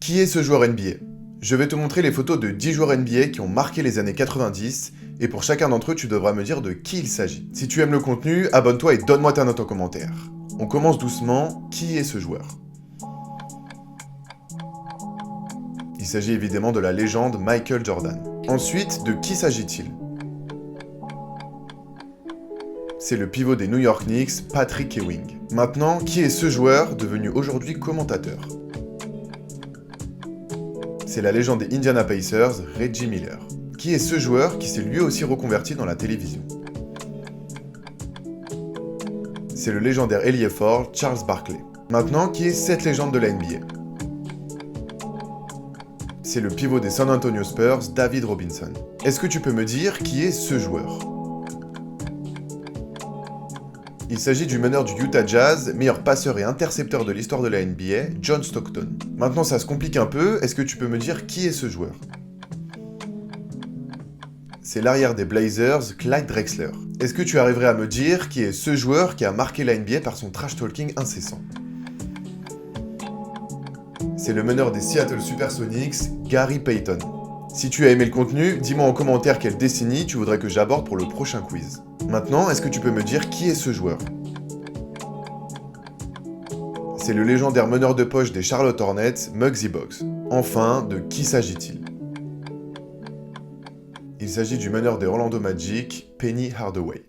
Qui est ce joueur NBA? Je vais te montrer les photos de 10 joueurs NBA qui ont marqué les années 90, et pour chacun d'entre eux, tu devras me dire de qui il s'agit. Si tu aimes le contenu, abonne-toi et donne-moi ta note en commentaire. On commence doucement, qui est ce joueur? Il s'agit évidemment de la légende Michael Jordan. Ensuite, de qui s'agit-il? C'est le pivot des New York Knicks, Patrick Ewing. Maintenant, qui est ce joueur devenu aujourd'hui commentateur? C'est la légende des Indiana Pacers, Reggie Miller. Qui est ce joueur qui s'est lui aussi reconverti dans la télévision? C'est le légendaire ailier fort, Charles Barkley. Maintenant, qui est cette légende de la NBA? C'est le pivot des San Antonio Spurs, David Robinson. Est-ce que tu peux me dire qui est ce joueur? Il s'agit du meneur du Utah Jazz, meilleur passeur et intercepteur de l'histoire de la NBA, John Stockton. Maintenant ça se complique un peu, est-ce que tu peux me dire qui est ce joueur? C'est l'arrière des Blazers, Clyde Drexler. Est-ce que tu arriverais à me dire qui est ce joueur qui a marqué la NBA par son trash talking incessant? C'est le meneur des Seattle Supersonics, Gary Payton. Si tu as aimé le contenu, dis-moi en commentaire quelle décennie tu voudrais que j'aborde pour le prochain quiz. Maintenant, est-ce que tu peux me dire qui est ce joueur? C'est le légendaire meneur de poche des Charlotte Hornets, Muggsy Bogues. Enfin, de qui s'agit-il? Il s'agit du meneur des Orlando Magic, Penny Hardaway.